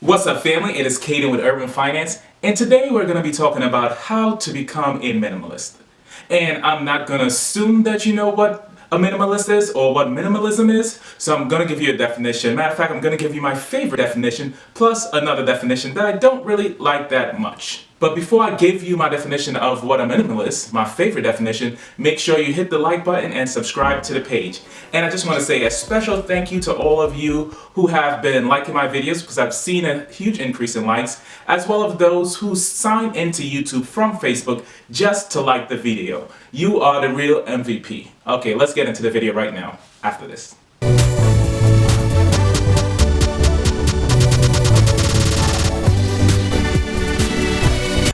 What's up, family? It is Caden with Urban Finance, and today we're going to be talking about how to become a minimalist. And I'm not going to assume that you know what a minimalist is or what minimalism is, so I'm going to give you a definition. Matter of fact, I'm going to give you my favorite definition plus another definition that I don't really like that much. But before I give you my definition of what a minimalist, my favorite definition, make sure you hit the like button and subscribe to the page. And I just want to say a special thank you to all of you who have been liking my videos, because I've seen a huge increase in likes, as well as those who sign into YouTube from Facebook just to like the video. You are the real MVP. Okay, let's get into the video right now after this.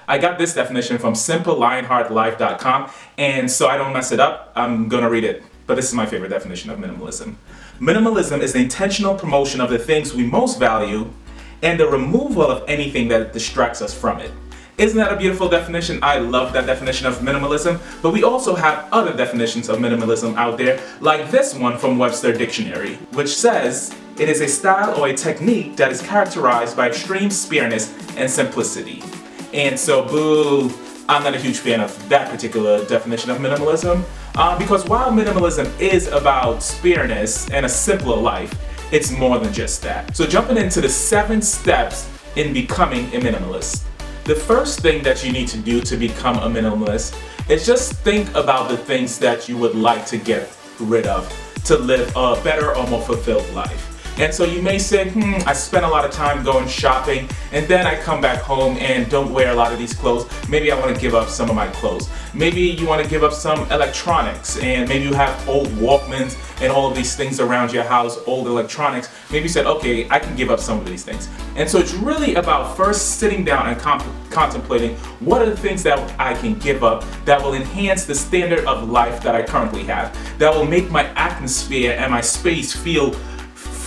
I got this definition from simplelionheartlife.com, and so I don't mess it up, I'm gonna read it. But this is my favorite definition of minimalism. Minimalism is the intentional promotion of the things we most value and the removal of anything that distracts us from it. Isn't that a beautiful definition? I love that definition of minimalism, but we also have other definitions of minimalism out there, like this one from Webster Dictionary, which says, it is a style or a technique that is characterized by extreme spareness and simplicity. And so, boo, I'm not a huge fan of that particular definition of minimalism, because while minimalism is about spareness and a simpler life, it's more than just that. So jumping into the 7 steps in becoming a minimalist. The first thing that you need to do to become a minimalist is just think about the things that you would like to get rid of to live a better or more fulfilled life. And so you may say, I spend a lot of time going shopping, and then I come back home and don't wear a lot of these clothes. Maybe I want to give up some of my clothes. Maybe you want to give up some electronics, and maybe you have old Walkmans and all of these things around your house, old electronics. Maybe you said, okay, I can give up some of these things. And so it's really about first sitting down and contemplating what are the things that I can give up that will enhance the standard of life that I currently have, that will make my atmosphere and my space feel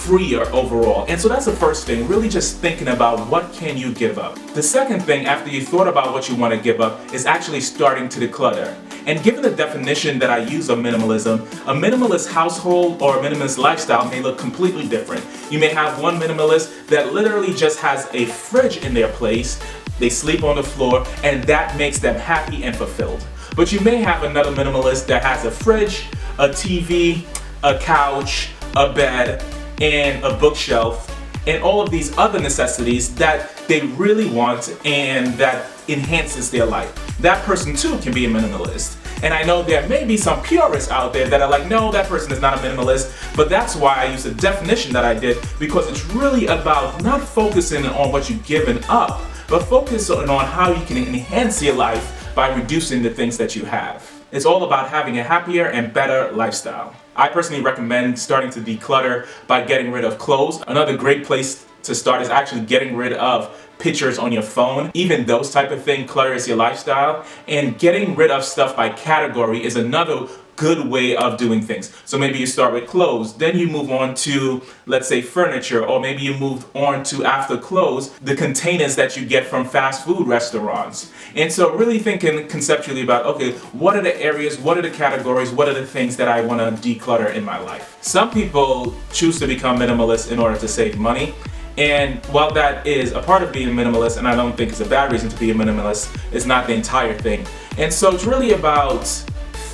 freer overall. And so that's the first thing, really just thinking about what can you give up. The second thing, after you thought about what you want to give up, is actually starting to declutter. And given the definition that I use of minimalism, a minimalist household or a minimalist lifestyle may look completely different. You may have one minimalist that literally just has a fridge in their place, they sleep on the floor, and that makes them happy and fulfilled. But you may have another minimalist that has a fridge, a TV, a couch, a bed, and a bookshelf, and all of these other necessities that they really want and that enhances their life. That person too can be a minimalist. And I know there may be some purists out there that are like, no, that person is not a minimalist, but that's why I use the definition that I did, because it's really about not focusing on what you've given up, but focusing on how you can enhance your life by reducing the things that you have. It's all about having a happier and better lifestyle. I personally recommend starting to declutter by getting rid of clothes. Another great place to start is actually getting rid of pictures on your phone. Even those type of things clutters your lifestyle. And getting rid of stuff by category is another good way of doing things. So maybe you start with clothes, then you move on to, let's say, furniture, or maybe you move on to, after clothes, the containers that you get from fast food restaurants. And so really thinking conceptually about, okay, what are the areas, what are the categories, what are the things that I want to declutter in my life? Some people choose to become minimalists in order to save money. And while that is a part of being a minimalist, and I don't think it's a bad reason to be a minimalist, it's not the entire thing. And so it's really about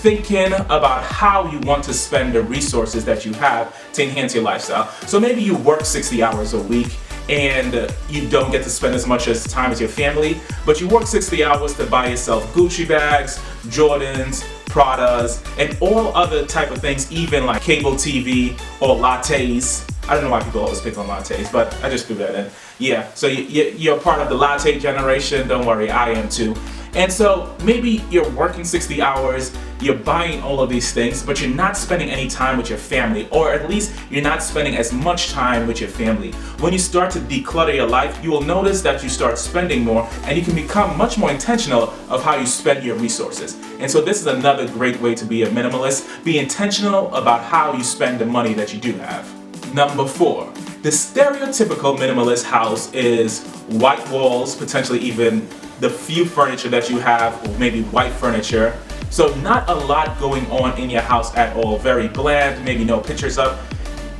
thinking about how you want to spend the resources that you have to enhance your lifestyle. So maybe you work 60 hours a week and you don't get to spend as much as time with your family, but you work 60 hours to buy yourself Gucci bags, Jordans, Pradas, and all other type of things, even like cable TV or lattes. I don't know why people always pick on lattes, but I just threw that in. Yeah, so you're part of the latte generation. Don't worry, I am too. And so maybe you're working 60 hours, you're buying all of these things, but you're not spending any time with your family, or at least you're not spending as much time with your family. When you start to declutter your life, you will notice that you start spending more, and you can become much more intentional of how you spend your resources. And so this is another great way to be a minimalist. Be intentional about how you spend the money that you do have. Number 4, the stereotypical minimalist house is white walls, potentially even the few furniture that you have, or maybe white furniture. So not a lot going on in your house at all. Very bland, maybe no pictures up.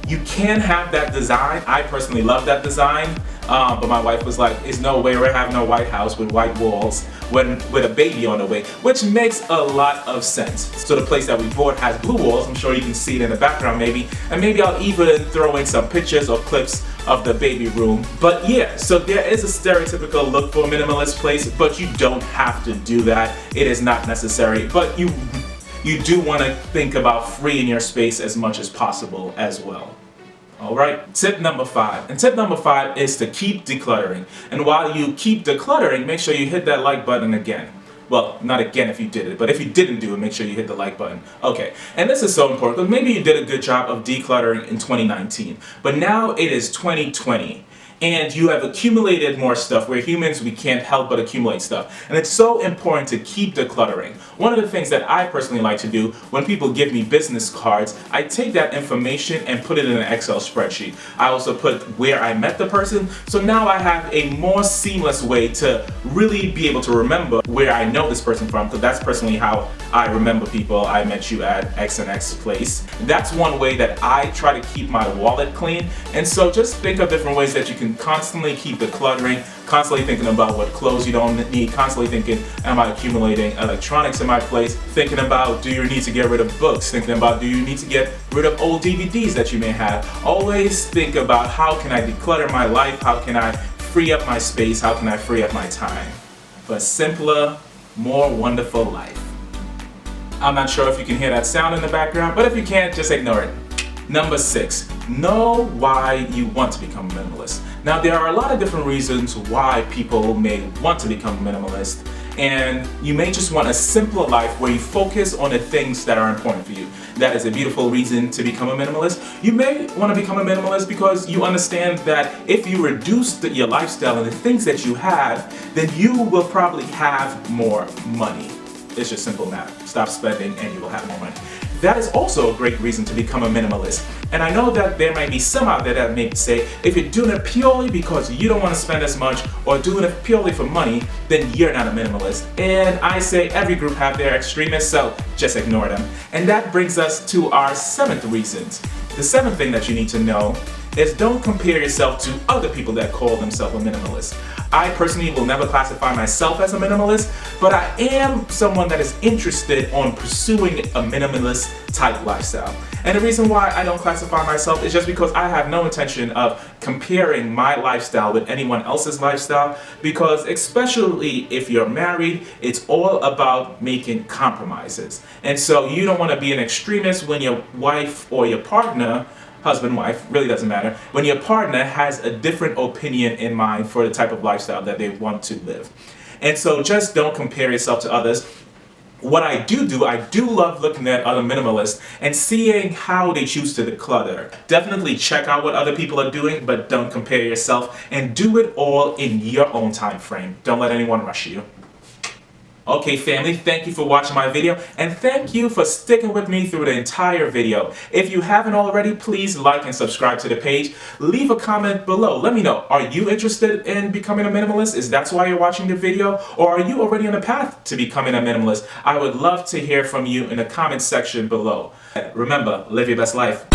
You can have that design. I personally love that design, but my wife was like, there's no way we're having a white house with white walls with a baby on the way, which makes a lot of sense. So the place that we bought has blue walls. I'm sure you can see it in the background maybe, and maybe I'll even throw in some pictures or clips of the baby room. But yeah, so there is a stereotypical look for a minimalist place, but you don't have to do that. It is not necessary, but you do want to think about freeing your space as much as possible as well. Alright, tip number 5. And tip number 5 is to keep decluttering. And while you keep decluttering, make sure you hit that like button again. Well, not again if you did it, but if you didn't do it, make sure you hit the like button. Okay, and this is so important because maybe you did a good job of decluttering in 2019, but now it is 2020. And you have accumulated more stuff. We're humans, we can't help but accumulate stuff. And it's so important to keep decluttering. One of the things that I personally like to do when people give me business cards, I take that information and put it in an Excel spreadsheet. I also put where I met the person, so now I have a more seamless way to really be able to remember where I know this person from, because that's personally how I remember people. I met you at X and X place. That's one way that I try to keep my wallet clean. And so just think of different ways that you can constantly keep decluttering, constantly thinking about what clothes you don't need, constantly thinking, am I accumulating electronics in my place, thinking about, do you need to get rid of books, thinking about, do you need to get rid of old DVDs that you may have. Always think about, how can I declutter my life, how can I free up my space, how can I free up my time for a simpler, more wonderful life. I'm not sure if you can hear that sound in the background, but if you can't, just ignore it. Number 6, know why you want to become a minimalist. Now, there are a lot of different reasons why people may want to become a minimalist, and you may just want a simpler life where you focus on the things that are important for you. That is a beautiful reason to become a minimalist. You may want to become a minimalist because you understand that if you reduce your lifestyle and the things that you have, then you will probably have more money. It's just simple math. Stop spending and you will have more money. That is also a great reason to become a minimalist. And I know that there might be some out there that may say, if you're doing it purely because you don't want to spend as much or doing it purely for money, then you're not a minimalist. And I say every group have their extremists, so just ignore them. And that brings us to our 7th reason. The 7th thing that you need to know is don't compare yourself to other people that call themselves a minimalist. I personally will never classify myself as a minimalist, but I am someone that is interested on pursuing a minimalist type lifestyle. And the reason why I don't classify myself is just because I have no intention of comparing my lifestyle with anyone else's lifestyle, because especially if you're married, it's all about making compromises. And so you don't want to be an extremist when your wife or your partner, husband, wife, really doesn't matter, when your partner has a different opinion in mind for the type of lifestyle that they want to live. And so just don't compare yourself to others. What I do love looking at other minimalists and seeing how they choose to declutter. Definitely check out what other people are doing, but don't compare yourself, and do it all in your own time frame. Don't let anyone rush you. Okay, family, thank you for watching my video, and thank you for sticking with me through the entire video. If you haven't already, please like and subscribe to the page. Leave a comment below. Let me know, are you interested in becoming a minimalist? Is that why you're watching the video? Or are you already on the path to becoming a minimalist? I would love to hear from you in the comment section below. Remember, live your best life.